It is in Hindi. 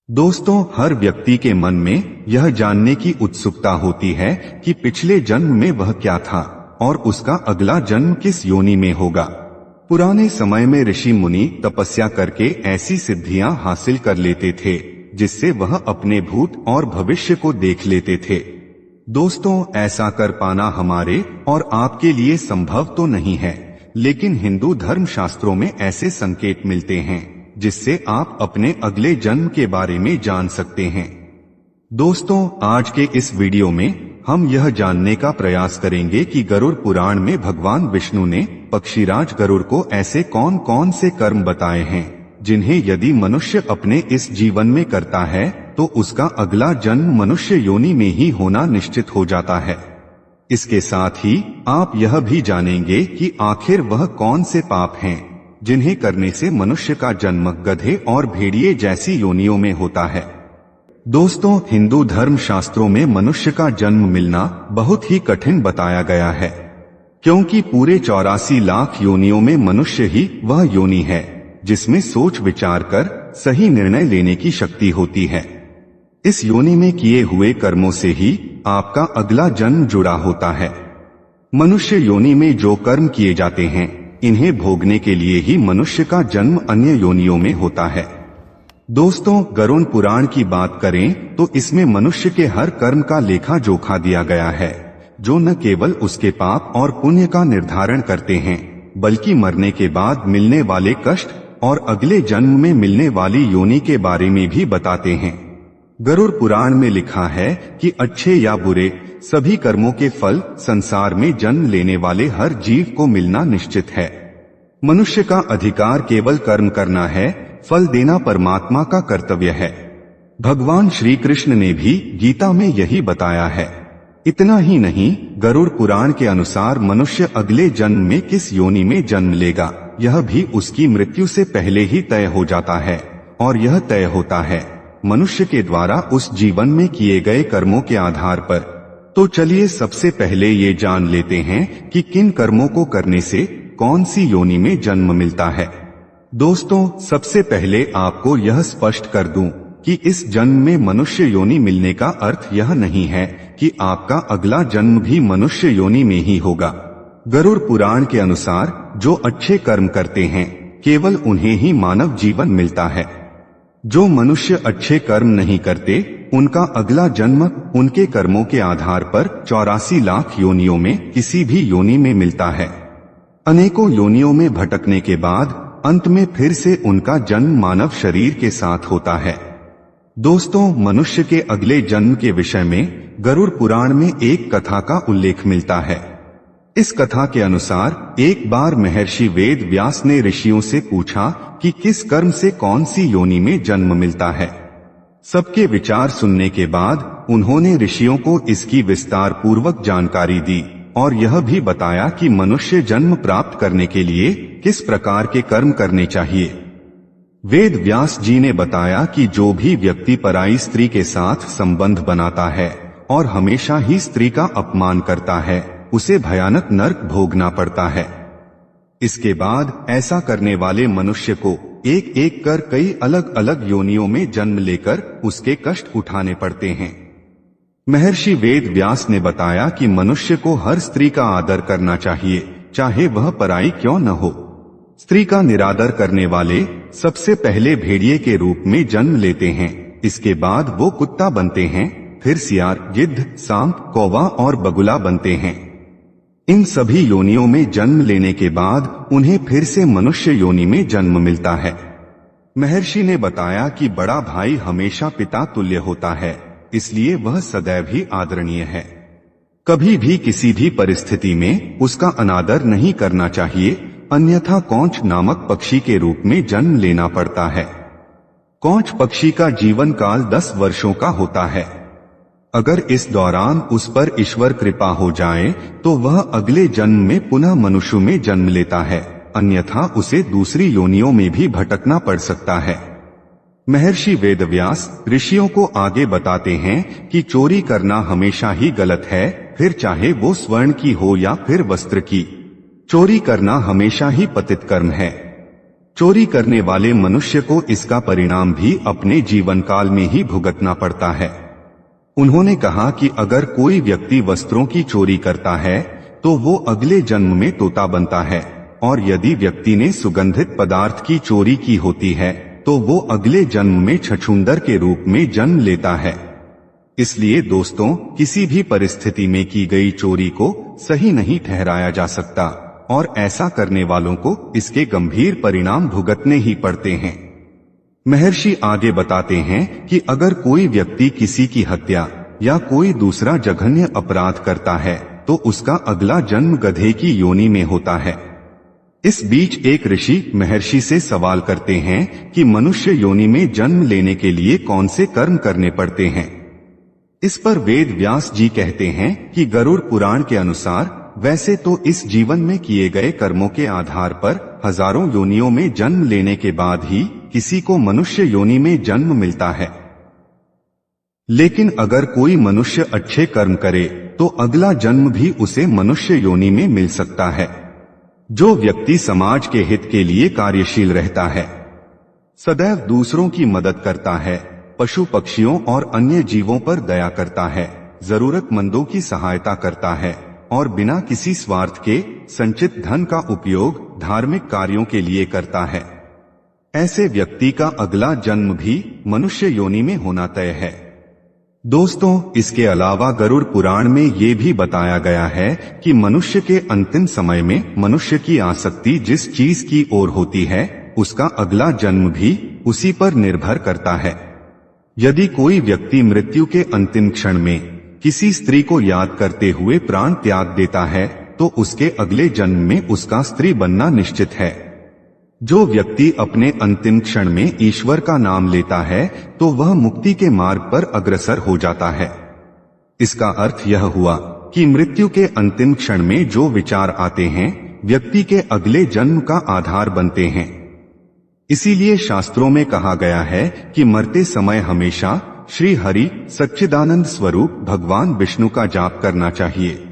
दोस्तों, हर व्यक्ति के मन में यह जानने की उत्सुकता होती है कि पिछले जन्म में वह क्या था और उसका अगला जन्म किस योनि में होगा। पुराने समय में ऋषि मुनि तपस्या करके ऐसी सिद्धियां हासिल कर लेते थे जिससे वह अपने भूत और भविष्य को देख लेते थे। दोस्तों, ऐसा कर पाना हमारे और आपके लिए संभव तो नहीं है, लेकिन हिंदू धर्म शास्त्रों में ऐसे संकेत मिलते हैं जिससे आप अपने अगले जन्म के बारे में जान सकते हैं। दोस्तों, आज के इस वीडियो में हम यह जानने का प्रयास करेंगे कि गरुड़ पुराण में भगवान विष्णु ने पक्षीराज गरुड़ को ऐसे कौन कौन से कर्म बताए हैं जिन्हें यदि मनुष्य अपने इस जीवन में करता है तो उसका अगला जन्म मनुष्य योनि में ही होना निश्चित हो जाता है। इसके साथ ही आप यह भी जानेंगे कि आखिर वह कौन से पाप हैं जिन्हें करने से मनुष्य का जन्म गधे और भेड़िए जैसी योनियों में होता है। दोस्तों, हिंदू धर्म शास्त्रों में मनुष्य का जन्म मिलना बहुत ही कठिन बताया गया है, क्योंकि पूरे 84 लाख योनियों में मनुष्य ही वह योनि है जिसमें सोच विचार कर सही निर्णय लेने की शक्ति होती है। इस योनि में किए हुए कर्मों से ही आपका अगला जन्म जुड़ा होता है। मनुष्य योनि में जो कर्म किए जाते हैं इन्हें भोगने के लिए ही मनुष्य का जन्म अन्य योनियों में होता है। दोस्तों, गरुड़ पुराण की बात करें तो इसमें मनुष्य के हर कर्म का लेखा जोखा दिया गया है, जो न केवल उसके पाप और पुण्य का निर्धारण करते हैं बल्कि मरने के बाद मिलने वाले कष्ट और अगले जन्म में मिलने वाली योनि के बारे में भी बताते हैं। गरुड़ पुराण में लिखा है कि अच्छे या बुरे सभी कर्मों के फल संसार में जन्म लेने वाले हर जीव को मिलना निश्चित है। मनुष्य का अधिकार केवल कर्म करना है, फल देना परमात्मा का कर्तव्य है। भगवान श्री कृष्ण ने भी गीता में यही बताया है। इतना ही नहीं, गरुड़ पुराण के अनुसार मनुष्य अगले जन्म में किस योनि में जन्म लेगा यह भी उसकी मृत्यु से पहले ही तय हो जाता है, और यह तय होता है मनुष्य के द्वारा उस जीवन में किए गए कर्मों के आधार पर। तो चलिए सबसे पहले ये जान लेते हैं कि किन कर्मों को करने से कौन सी योनि में जन्म मिलता है। दोस्तों, सबसे पहले आपको यह स्पष्ट कर दूं कि इस जन्म में मनुष्य योनि मिलने का अर्थ यह नहीं है कि आपका अगला जन्म भी मनुष्य योनि में ही होगा। गरुड़ पुराण के अनुसार जो अच्छे कर्म करते हैं केवल उन्हें ही मानव जीवन मिलता है। जो मनुष्य अच्छे कर्म नहीं करते उनका अगला जन्म उनके कर्मों के आधार पर 84 लाख योनियों में किसी भी योनि में मिलता है। अनेकों योनियों में भटकने के बाद अंत में फिर से उनका जन्म मानव शरीर के साथ होता है। दोस्तों, मनुष्य के अगले जन्म के विषय में गरुड़ पुराण में एक कथा का उल्लेख मिलता है। इस कथा के अनुसार एक बार महर्षि वेद व्यास ने ऋषियों से पूछा कि किस कर्म से कौन सी योनि में जन्म मिलता है। सबके विचार सुनने के बाद उन्होंने ऋषियों को इसकी विस्तार पूर्वक जानकारी दी और यह भी बताया कि मनुष्य जन्म प्राप्त करने के लिए किस प्रकार के कर्म करने चाहिए। वेद व्यास जी ने बताया कि जो भी व्यक्ति पराई स्त्री के साथ संबंध बनाता है और हमेशा ही स्त्री का अपमान करता है उसे भयानक नरक भोगना पड़ता है। इसके बाद ऐसा करने वाले मनुष्य को एक एक कर कई अलग अलग योनियों में जन्म लेकर उसके कष्ट उठाने पड़ते हैं। महर्षि वेद व्यास ने बताया कि मनुष्य को हर स्त्री का आदर करना चाहिए, चाहे वह पराई क्यों न हो। स्त्री का निरादर करने वाले सबसे पहले भेड़िए के रूप में जन्म लेते हैं, इसके बाद वो कुत्ता बनते हैं, फिर सियार, गिद्ध, सांप, कौवा और बगुला बनते हैं। इन सभी योनियों में जन्म लेने के बाद उन्हें फिर से मनुष्य योनि में जन्म मिलता है। महर्षि ने बताया कि बड़ा भाई हमेशा पिता तुल्य होता है, इसलिए वह सदैव ही आदरणीय है। कभी भी किसी भी परिस्थिति में उसका अनादर नहीं करना चाहिए, अन्यथा कौंच नामक पक्षी के रूप में जन्म लेना पड़ता है। कौंच पक्षी का जीवन काल 10 वर्षों का होता है। अगर इस दौरान उस पर ईश्वर कृपा हो जाए तो वह अगले जन्म में पुनः मनुष्य में जन्म लेता है, अन्यथा उसे दूसरी योनियों में भी भटकना पड़ सकता है। महर्षि वेदव्यास ऋषियों को आगे बताते हैं कि चोरी करना हमेशा ही गलत है, फिर चाहे वो स्वर्ण की हो या फिर वस्त्र की। चोरी करना हमेशा ही पतित कर्म है। चोरी करने वाले मनुष्य को इसका परिणाम भी अपने जीवन काल में ही भुगतना पड़ता है। उन्होंने कहा कि अगर कोई व्यक्ति वस्त्रों की चोरी करता है तो वो अगले जन्म में तोता बनता है, और यदि व्यक्ति ने सुगंधित पदार्थ की चोरी की होती है तो वो अगले जन्म में छछूंदर के रूप में जन्म लेता है। इसलिए दोस्तों, किसी भी परिस्थिति में की गई चोरी को सही नहीं ठहराया जा सकता, और ऐसा करने वालों को इसके गंभीर परिणाम भुगतने ही पड़ते हैं। महर्षि आगे बताते हैं कि अगर कोई व्यक्ति किसी की हत्या या कोई दूसरा जघन्य अपराध करता है तो उसका अगला जन्म गधे की योनि में होता है। इस बीच एक ऋषि महर्षि से सवाल करते हैं कि मनुष्य योनि में जन्म लेने के लिए कौन से कर्म करने पड़ते हैं। इस पर वेद व्यास जी कहते हैं कि गरुड़ पुराण के अनुसार वैसे तो इस जीवन में किए गए कर्मों के आधार पर हजारों योनियों में जन्म लेने के बाद ही किसी को मनुष्य योनि में जन्म मिलता है, लेकिन अगर कोई मनुष्य अच्छे कर्म करे तो अगला जन्म भी उसे मनुष्य योनि में मिल सकता है। जो व्यक्ति समाज के हित के लिए कार्यशील रहता है, सदैव दूसरों की मदद करता है, पशु पक्षियों और अन्य जीवों पर दया करता है, जरूरतमंदों की सहायता करता है और बिना किसी स्वार्थ के संचित धन का उपयोग धार्मिक कार्यों के लिए करता है, ऐसे व्यक्ति का अगला जन्म भी मनुष्य योनि में होना तय है। दोस्तों, इसके अलावा गरुड़ पुराण में ये भी बताया गया है कि मनुष्य के अंतिम समय में मनुष्य की आसक्ति जिस चीज की ओर होती है उसका अगला जन्म भी उसी पर निर्भर करता है। यदि कोई व्यक्ति मृत्यु के अंतिम क्षण में किसी स्त्री को याद करते हुए प्राण त्याग देता है तो उसके अगले जन्म में उसका स्त्री बनना निश्चित है। जो व्यक्ति अपने अंतिम क्षण में ईश्वर का नाम लेता है तो वह मुक्ति के मार्ग पर अग्रसर हो जाता है। इसका अर्थ यह हुआ कि मृत्यु के अंतिम क्षण में जो विचार आते हैं व्यक्ति के अगले जन्म का आधार बनते हैं। इसीलिए शास्त्रों में कहा गया है कि मरते समय हमेशा श्री हरि सच्चिदानंद स्वरूप भगवान विष्णु का जाप करना चाहिए।